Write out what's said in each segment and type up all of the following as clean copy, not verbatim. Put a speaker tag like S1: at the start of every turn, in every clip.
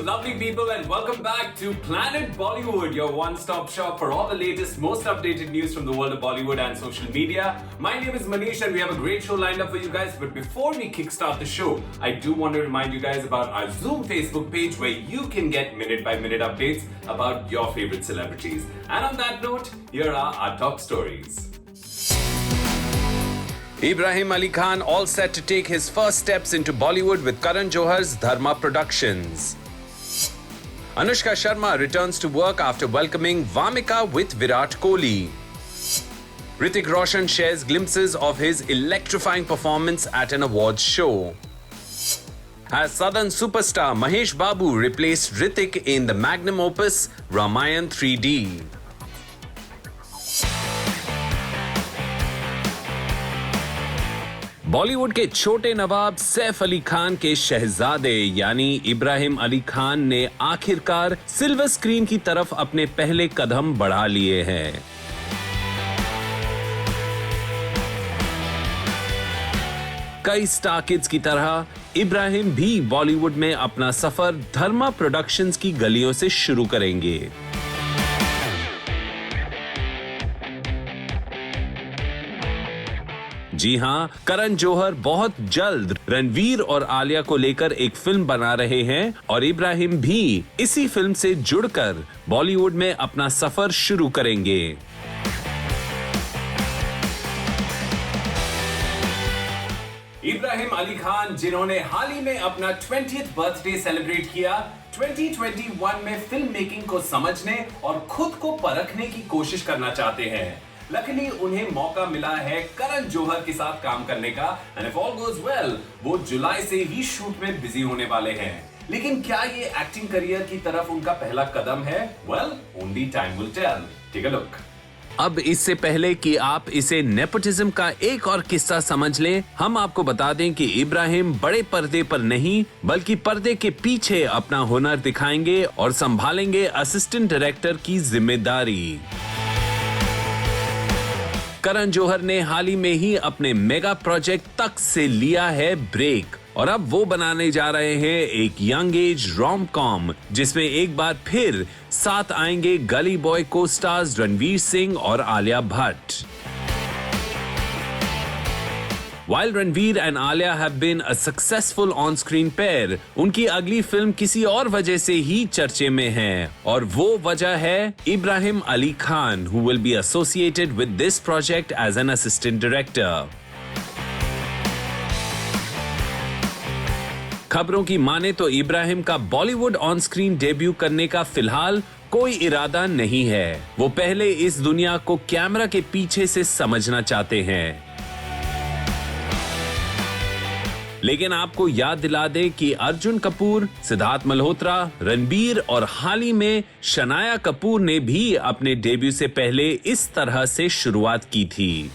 S1: lovely people, and welcome back to Planet Bollywood, your one-stop shop for all the latest, most updated news from the world of Bollywood and social media. My name is Manish and we have a great show lined up for you guys. But before we kickstart the show, I do want to remind you guys about our Zoom Facebook page where you can get minute-by-minute updates about your favorite celebrities. And on that note, here are our top stories. Ibrahim Ali Khan all set to take his first steps into Bollywood with Karan Johar's Dharma Productions. Anushka Sharma returns to work after welcoming Vamika with Virat Kohli. Hrithik Roshan shares glimpses of his electrifying performance at an awards show. As Southern superstar Mahesh Babu replaced Hrithik in the magnum opus Ramayan 3D. Bollywood के छोटे नवाब सैफ अली खान के शहजादे यानी इब्राहिम अली खान ने आखिरकार silver screen की तरफ अपने पहले कदम बढ़ा लिए हैं। कई स्टार किड्स की तरह इब्राहिम भी बॉलीवुड में अपना सफर धर्मा प्रोडक्शंस की गलियों से शुरू करेंगे। जी हां, करण जौहर बहुत जल्द रणवीर और आलिया को लेकर एक फिल्म बना रहे हैं और इब्राहिम भी इसी फिल्म से जुड़कर बॉलीवुड में अपना सफर शुरू करेंगे। इब्राहिम अली खान जिन्होंने हाल ही में अपना 20th बर्थडे सेलिब्रेट किया, 2021 में फिल्म मेकिंग को समझने और खुद को परखने की कोशिश करना चाहते हैं। लकीली उन्हें मौका मिला है करण जौहर के साथ काम करने का and if all goes well वो जुलाई से ही शूट में बिजी होने वाले हैं। लेकिन क्या ये एक्टिंग करियर की तरफ उनका पहला कदम है? Well, only time will tell. Take a look. अब इससे पहले कि आप इसे नेपोटिज्म का एक और किस्सा समझ लें, हम आपको बता दें कि इब्राहिम बड़े पर्दे पर नहीं बल्कि पर्दे के पीछे अपना हुनर दिखाएंगे और संभालेंगे असिस्टेंट डायरेक्टर की जिम्मेदारी। करण जौहर ने हाल ही में ही अपने मेगा प्रोजेक्ट तक से लिया है ब्रेक और अब वो बनाने जा रहे हैं एक यंग एज रोम कॉम जिसमें एक बार फिर साथ आएंगे गली बॉय को स्टार्स रणवीर सिंह और Alia Bhatt. While Ranveer and Alia have been a successful on-screen pair, उनकी अगली फिल्म किसी और वजह से ही चर्चे में है और वो वजह है Ibrahim Ali Khan, who will be associated with this project as an assistant director. खबरों की माने तो इब्राहिम का बॉलीवुड ऑन स्क्रीन डेब्यू करने का फिलहाल कोई इरादा नहीं है। वो पहले इस दुनिया को कैमरा के पीछे से समझना चाहते हैं। लेकिन आपको याद दिला दें कि अर्जुन कपूर, सिद्धार्थ मल्होत्रा, रणबीर और हाल ही में शनाया कपूर ने भी अपने डेब्यू से पहले इस तरह से शुरुआत की थी।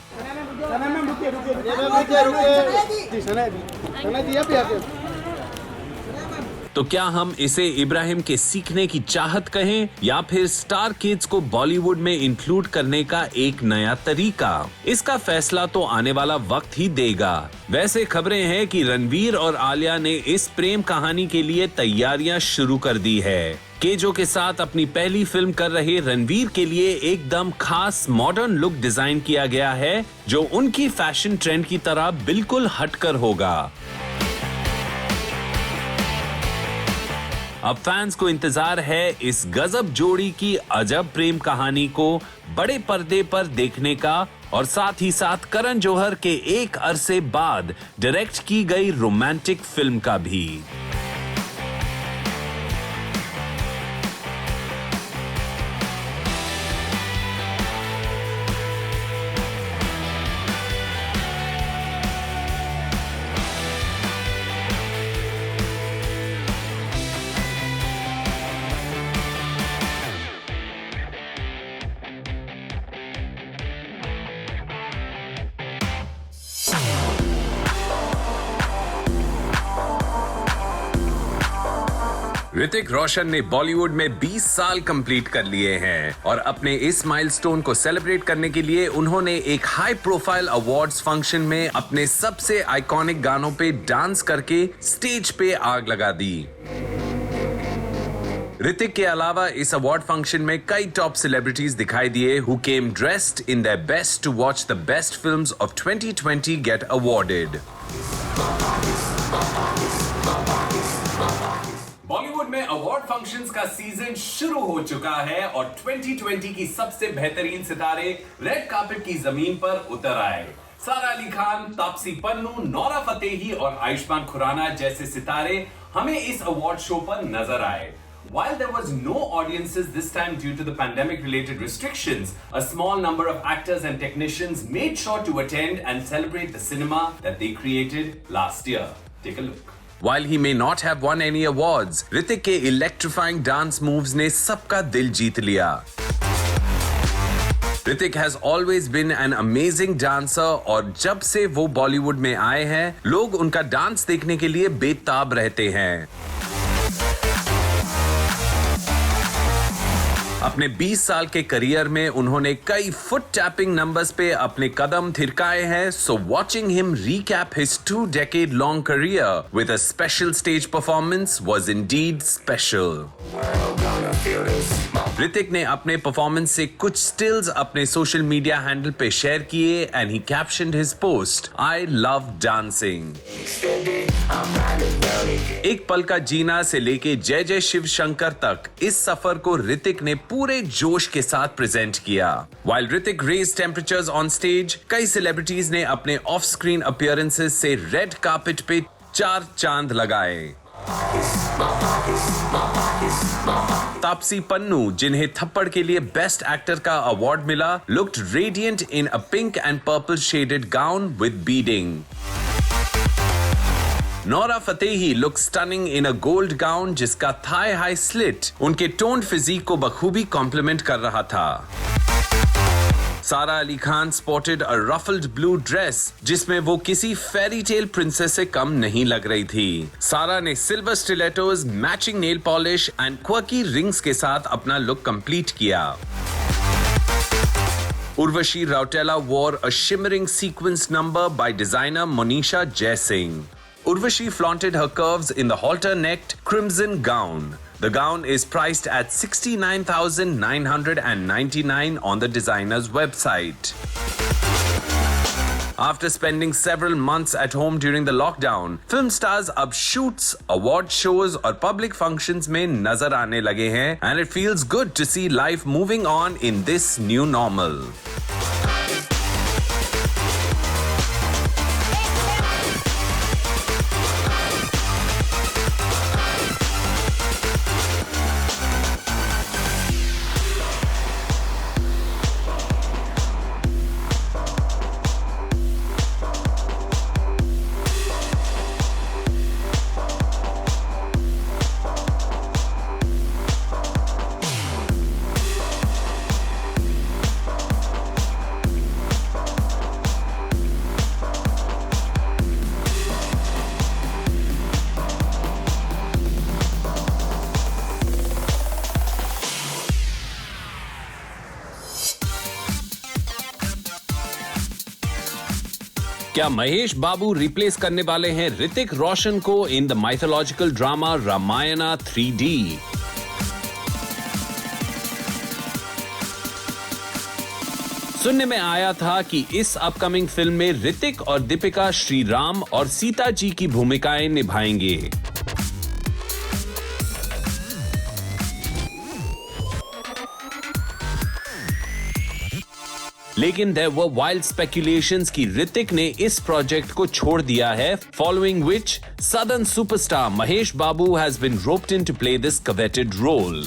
S1: तो क्या हम इसे इब्राहिम के सीखने की चाहत कहें या फिर स्टार किड्स को बॉलीवुड में इंक्लूड करने का एक नया तरीका? इसका फैसला तो आने वाला वक्त ही देगा। वैसे खबरें हैं कि रणवीर और आलिया ने इस प्रेम कहानी के लिए तैयारियां शुरू कर दी है। केजो के साथ अपनी पहली फिल्म कर रहे रणवीर के लिए एकदम खास मॉडर्न लुक डिजाइन किया गया है जो उनकी फैशन ट्रेंड की तरह बिल्कुल हटकर होगा। अब फैंस को इंतजार है इस गजब जोड़ी की अजब प्रेम कहानी को बड़े पर्दे पर देखने का और साथ ही साथ करण जौहर के एक अरसे बाद डायरेक्ट की गई रोमांटिक फिल्म का भी। ऋतिक रोशन ने बॉलीवुड में 20 साल कंप्लीट कर लिए हैं और अपने इस माइलस्टोन को सेलिब्रेट करने के लिए उन्होंने एक हाई प्रोफाइल अवार्ड्स फंक्शन में अपने सबसे आइकॉनिक गानों पे डांस करके स्टेज पे आग लगा दी। ऋतिक के अलावा इस अवार्ड फंक्शन में कई टॉप सेलिब्रिटीज दिखाई दिए who came dressed in their best to watch the best films of 2020 get awarded. Bollywood में अवार्ड फंक्शंस का सीजन शुरू हो चुका है और 2020 की सबसे बेहतरीन सितारे रेड कार्पेट की जमीन पर उतर आए। सारा अली खान, तापसी पन्नू, नोरा फतेही और आयुष्मान खुराना जैसे सितारे हमें इस अवार्ड शो पर नजर आए। While there was no audiences this time due to the pandemic-related restrictions, a small number of actors and technicians made sure to attend and celebrate the cinema that they created last year. Take a look. While he may not have won any awards, Hrithik के electrifying dance moves ने सबका दिल जीत लिया। Hrithik has always been an amazing dancer और जब से वो बॉलीवुड में आए हैं, लोग उनका डांस देखने के लिए बेताब रहते हैं। अपने 20 साल के करियर में उन्होंने कई फुट टैपिंग नंबर्स पे अपने कदम थिरकाए हैं, सो watching him recap his 2 decade long career with a special stage performance was indeed special. Hrithik ने अपने परफॉर्मेंस से कुछ स्टिल्स अपने सोशल मीडिया हैंडल पे शेयर किए and he captioned his post, I love dancing. एक पल का जीना से लेके जय जय शिव शंकर तक इस सफर को ऋतिक ने पूरे जोश के साथ प्रेजेंट किया। While Hrithik raised temperatures on stage, कई सेलिब्रिटीज ने अपने ऑफ स्क्रीन अपीयरेंसेस से रेड कार्पेट पे 4 चांद लगाए। तापसी पन्नू, जिन्हें थप्पड़ के लिए बेस्ट एक्टर का अवार्ड मिला, looked radiant in a pink and purple shaded gown with beading. Nora Fatehi look stunning in a gold gown जिसका थाई हाई स्लिट उनके टोन्ड फिजिक को बखूबी कॉम्प्लीमेंट कर रहा था। सारा अली खान स्पॉटेड अ रफल्ड ब्लू ड्रेस जिसमें वो किसी फेरी टेल प्रिंसेस से कम नहीं लग रही थी। सारा ने silver stilettos, matching nail polish and quirky rings के साथ अपना लुक कंप्लीट किया। Urvashi राउटेला wore a shimmering sequence number by designer Monisha Jaising. Urvashi flaunted her curves in the halter-necked crimson gown. The gown is priced at $69,999 on the designer's website. After spending several months at home during the lockdown, film stars अब shoots, award shows और public functions में नजर आने लगे हैं, and it feels good to see life moving on in this new normal. क्या महेश बाबू replace करने वाले हैं ऋतिक रोशन को in the mythological drama Ramayana 3D? सुनने में आया था कि इस अपकमिंग फिल्म में ऋतिक और दीपिका श्री राम और सीता जी की भूमिकाएं निभाएंगे। लेकिन there were wild speculations कि ऋतिक ने इस प्रोजेक्ट को छोड़ दिया है, following which Southern superstar Mahesh Babu has been roped in to play this coveted role.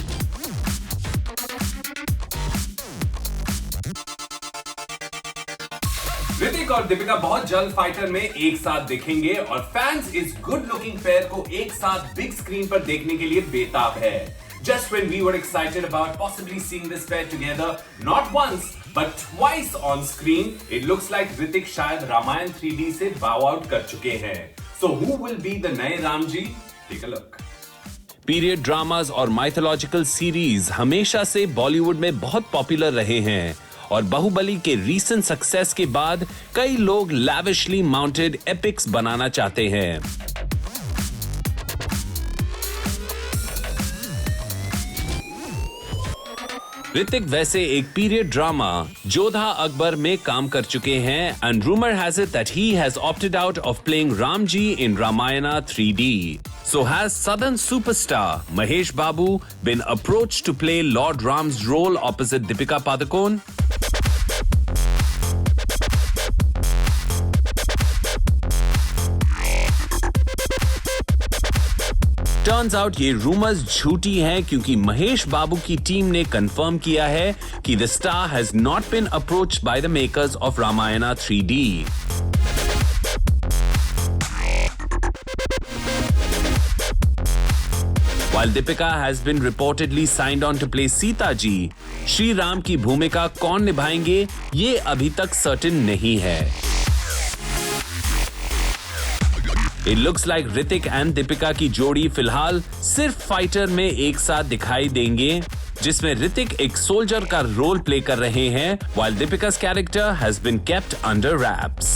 S1: Hrithik और दीपिका बहुत जल्द फाइटर में एक साथ दिखेंगे और फैंस इस गुड लुकिंग पेयर को एक साथ बिग स्क्रीन पर देखने के लिए बेताब है। Just when we were excited about possibly seeing this pair together, not once but twice on screen, it looks like Hrithik शायद रामायण 3D से bow out कर चुके हैं। So who will be the नए Ram ji? Take a look. Period dramas और mythological series हमेशा से बॉलीवुड में बहुत पॉपुलर रहे हैं और बाहुबली के रीसेंट सक्सेस के बाद कई लोग लैविशली माउंटेड एपिक्स बनाना चाहते हैं। ऋतिक वैसे एक पीरियड ड्रामा जोधा अकबर में काम कर चुके हैं and rumour has it that he has opted out of playing Ramji in Ramayana 3D. So has southern superstar Mahesh Babu been approached to play Lord Ram's role opposite Deepika Padukone? Turns out ये rumours झूठी हैं क्योंकि महेश बाबू की team ने confirm किया है कि the star has not been approached by the makers of Ramayana 3D. While Deepika has been reportedly signed on to play Sita जी, श्री राम की भूमिका कौन निभाएंगे ये अभी तक सर्टेन नहीं है. It looks like Hrithik and Deepika की जोड़ी फिलहाल सिर्फ फाइटर में एक साथ दिखाई देंगे, जिसमें ऋतिक एक सोल्जर का रोल प्ले कर रहे हैं, while Deepika's character has been kept under wraps.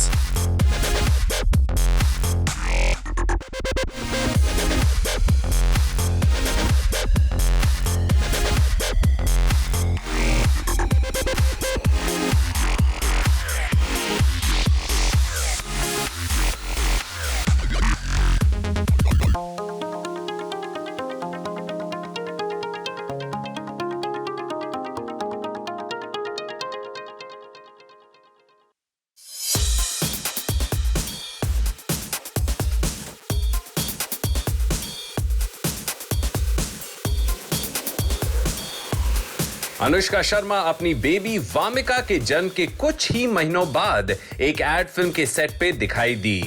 S1: Anushka Sharma अपनी बेबी वामिका के जन्म के कुछ ही महीनों बाद एक एड फिल्म के सेट पे दिखाई दी.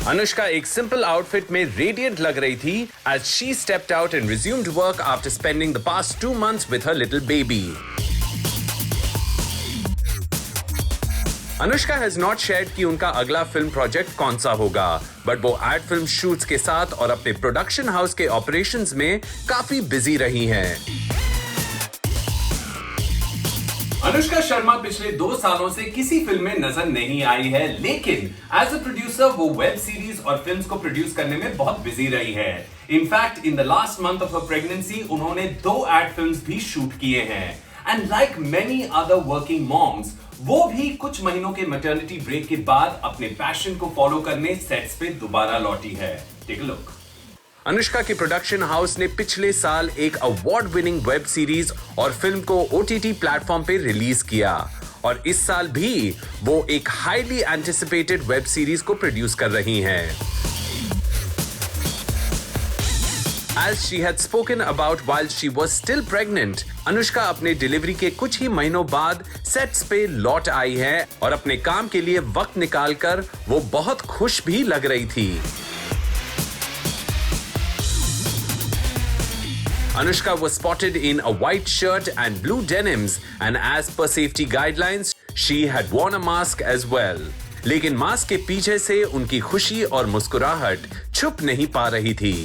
S1: अनुष्का एक सिंपल आउटफिट में रेडिएंट लग रही थी as she stepped out and resumed work after spending the past 2 months with her little baby. Anushka has not shared कि उनका अगला फिल्म प्रोजेक्ट कौन सा होगा, बट वो एड फिल्म शूट्स के साथ और अपने प्रोडक्शन हाउस के ऑपरेशंस में काफी बिजी रही हैं. अनुष्का शर्मा पिछले 2 सालों से किसी फिल्म में नजर नहीं आई है, लेकिन एज अ प्रोड्यूसर वो वेब सीरीज और फिल्म्स को प्रोड्यूस करने में बहुत बिजी रही है. In fact in the last month of her pregnancy उन्होंने 2 एड फिल्म्स भी शूट किए हैं. And like many other working moms, वो भी कुछ महीनों के मैटरनिटी ब्रेक के बाद अपने पैशन को फॉलो करने सेट्स पे दोबारा लौटी है. Take a look. अनुष्का के प्रोडक्शन हाउस ने पिछले साल एक अवार्ड विनिंग वेब सीरीज और फिल्म को OTT प्लेटफॉर्म पे रिलीज किया और इस साल भी वो एक हाईली एंटिसिपेटेड वेब सीरीज को प्रोड्यूस कर रही हैं. As she had spoken about while she was still pregnant, Anushka अपने डिलीवरी के कुछ ही महीनों बाद सेट्स पे लौट आई है और अपने काम के लिए वक्त निकालकर वो बहुत खुश भी लग रही थी. Anushka was spotted in a white shirt and blue denims, and as per safety guidelines, she had worn a mask as well. लेकिन मास्क के पीछे से उनकी खुशी और मुस्कुराहट छुप नहीं पा रही थी.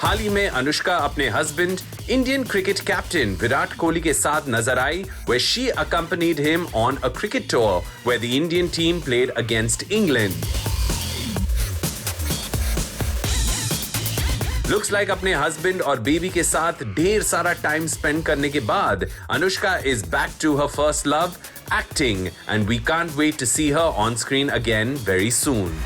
S1: हाल ही में अनुष्का अपने husband Indian cricket captain Virat Kohli के साथ नजर आई, where she accompanied him on a cricket tour where the Indian team played against England. Looks like अपने हस्बैंड और बेबी के साथ ढेर सारा टाइम स्पेंड करने के बाद Anushka is back to her first love, acting, and we can't wait to see her on screen again very soon.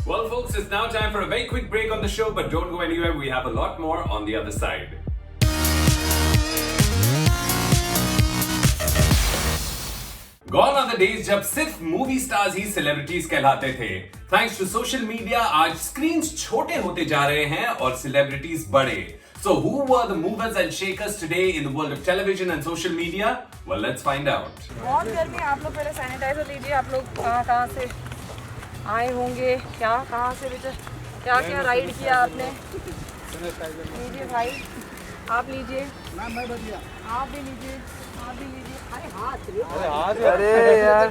S1: Well, folks, it's now time for a very quick break on the show, but don't go anywhere. We have a lot more on the other side. Gone are the days जब सिर्फ movie stars ही celebrities कहलाते थे. Thanks to social media आज screens छोटे होते जा रहे हैं और सेलिब्रिटीज बड़े. So who were the movers and shakers today in the world of television and social media? Well, let's find out.
S2: बहुत गर्मी, आप लोग पहले सैनिटाइजर लीजिए। आप लोग कहाँ से आए होंगे, कहाँ से क्या राइड किया आपने? लीजिए भाई, आप लीजिए। आप भी लीजिए।
S3: अरे यार।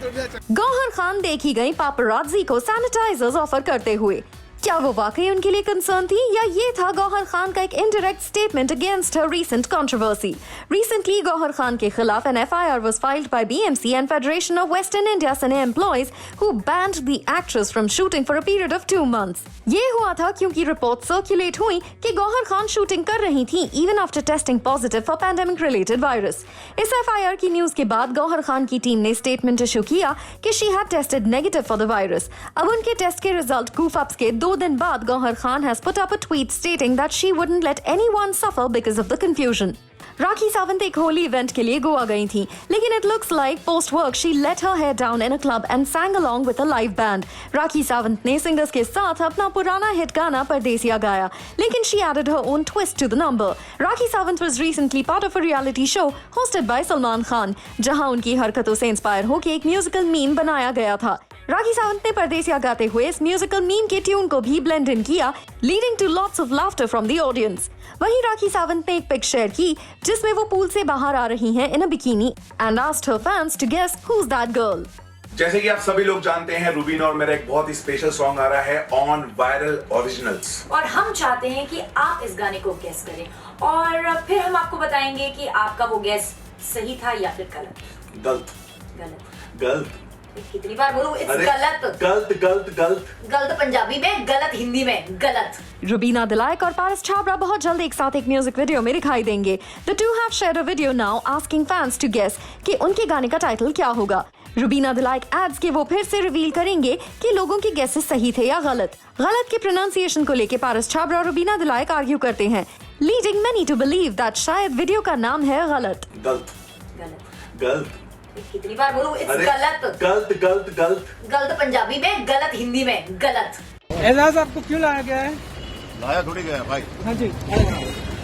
S3: गौहर खान देखी गई पापराजी को सैनिटाइजर्स ऑफर करते हुए। क्या वो वाकई उनके लिए कंसर्न थी या ये था गौहर खान का एक indirect statement against her recent controversy? Recently Gauhar Khan के खिलाफ an FIR was filed by BMC and Federation of Western India Cine employees who banned the actress from shooting for a period of 2 months. ये हुआ था क्योंकि report circulate हुई कि Gauhar Khan shooting कर रही थी even after testing positive for pandemic related virus. इस FIR की न्यूज के बाद गौहर खान की टीम ने स्टेटमेंट इशू किया कि she had tested negative for the virus. अब उनके टेस्ट के रिजल्ट goof ups के 2 दिन बाद Gauhar Khan has put up a tweet stating that she wouldn't let anyone suffer because of the confusion. Rakhi Sawant एक होली इवेंट के लिए गोवा गई थी, लेकिन it looks like post work she let her hair down in a club and sang along with a live band. Rakhi Sawant ने singers के साथ अपना पुराना हिट गाना परदेसिया गाया, लेकिन she added her own twist to the number. Rakhi Sawant was recently part of a reality show hosted by Salman Khan, जहां उनकी हरकतों से इंस्पायर होकर एक म्यूजिकल मीम बनाया गया था. राखी सावंत ने परदेसिया गाते हुए इस म्यूजिकल मीम के ट्यून को भी ब्लेंड इन किया, leading to lots of laughter from the audience. वहीं राखी सावंत ने एक पिक शेयर की जिसमें वो पूल से बाहर आ रही हैं in a bikini and asked her fans to guess who is that girl.
S4: जैसे कि आप सभी लोग जानते हैं, रूबीन और मेरा एक बहुत ही स्पेशल सॉन्ग आ रहा है ऑन वायरल ओरिजिनल्स,
S5: और हम चाहते हैं कि आप इस गाने को गेस करें और फिर हम आपको बताएंगे कि आपका वो गेस सही था या फिर
S4: गलत.
S5: कितनी बार बोलूं? गलत पंजाबी में, गलत हिंदी में, गलत.
S3: रुबीना दिलाइक और पारस छाबरा बहुत जल्द एक साथ एक म्यूजिक वीडियो में दिखाई देंगे. The two have shared a video now asking fans to guess कि उनके गाने का टाइटल क्या होगा. रुबीना दिलाइक एड्स कि वो फिर से रिवील करेंगे कि लोगों के गेसेस सही थे या गलत. गलत के प्रोनाउंसिएशन को लेके पारस छाबरा और रुबीना दिलाइक आर्ग्यू करते हैं, leading many to believe that शायद वीडियो का नाम है गलत.
S5: कितनी बार बोलूं? गलत पंजाबी में, गलत हिंदी में, गलत.
S6: एजाज आपको क्यों लाया गया है?
S7: लाया थोड़ी गया भाई.
S6: हाँ जी,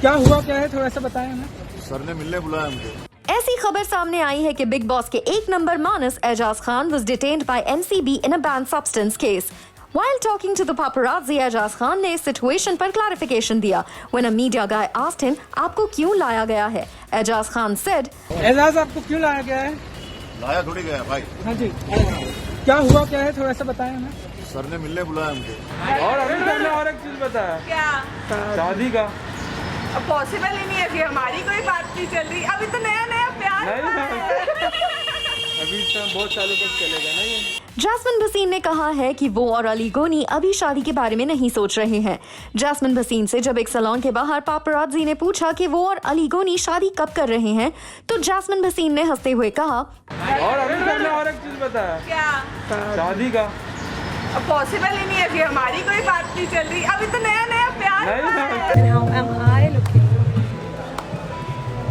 S6: क्या हुआ क्या है, थोड़ा सा बताएं हमें.
S7: सर ने मिलने बुलाया मुझे.
S3: ऐसी खबर सामने आई है कि बिग बॉस के 1 नंबर मानस Ajaz Khan was detained by NCB in a banned substance case. While talking to the paparazzi, Ajaz Khan ने इस सिचुएशन पर क्लैरिफिकेशन दिया. When a media guy asked him, आपको क्यों लाया गया है? एजाज खान said,
S6: एजाज आपको क्यों लाया गया है?
S7: लाया थोड़ी गया भाई.
S6: हाँ जी, क्या हुआ क्या है, थोड़ा सा बताएं हमें.
S7: सर ने मिलने बुलाया मुझे.
S6: और अभी हमने और एक चीज बताया.
S2: क्या?
S6: शादी का.
S2: अब पॉसिबल ही नहीं है, अभी हमारी कोई बात नहीं चल रही, अभी तो नया प्यार हुआ है.
S6: अभी तो बहुत सालों तक चलेगा ना ये.
S3: जैस्मिन भसीन ने कहा है कि वो और अली गोनी अभी शादी के बारे में नहीं सोच रहे हैं. जैस्मिन भसीन से जब एक सैलून के बाहर पापराजी ने पूछा कि वो और अली गोनी शादी कब कर रहे हैं, तो जैस्मिन भसीन ने हंसते हुए कहा,
S6: और अभी हमने और एक चीज बताया.
S2: क्या?
S6: शादी का.
S2: अब पॉसिबल ही नहीं है, अभी हमारी कोई बात नहीं चल रही, अभी तो नया प्यार हुआ है.
S8: And how am I looking?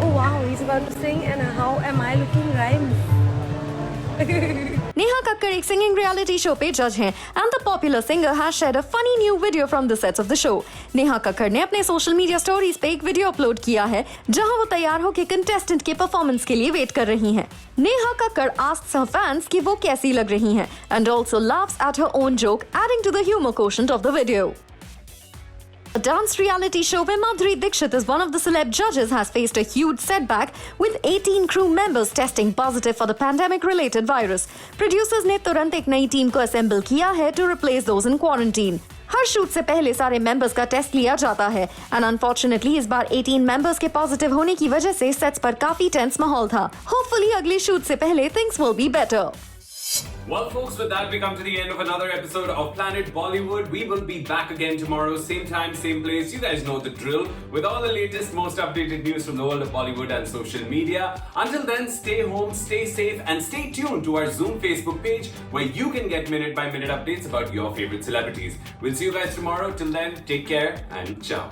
S8: Oh wow, he's about to sing and how am I looking rhymes.
S3: Neha Kakkar एक सिंगिंग रियलिटी शो पे जज हैं and the popular singer has shared a funny new video from the sets of the show. Neha Kakkar ने अपने social media stories पे एक video upload किया है जहां वो तैयार होकर कंटेस्टेंट के परफॉर्मेंस के लिए वेट कर रही हैं. Neha Kakkar asks her fans कि वो कैसी लग रही हैं and also laughs at her own joke, adding to the humour quotient of the video. A dance reality show where Madhuri Dixit is one of the celeb judges has faced a huge setback with 18 crew members testing positive for the pandemic-related virus. Producers ने तुरंत एक नई team को assemble किया है to replace those in quarantine. Her shoot से पहले सारे मेंबर्स का टेस्ट लिया जाता है एंड अनफॉर्चुनेटली इस बार 18 मेंबर्स के पॉजिटिव होने की वजह से सेट्स पर काफी टेंस माहौल था. होपफुली अगले शूट से पहले things will be better.
S1: Well, folks, with that, we come to the end of another episode of Planet Bollywood. We will be back again tomorrow, same time, same place. You guys know the drill. With all the latest, most updated news from the world of Bollywood and social media. Until then, stay home, stay safe, and stay tuned to our Zoom Facebook page where you can get minute-by-minute updates about your favorite celebrities. We'll see you guys tomorrow. Till then, take care and ciao.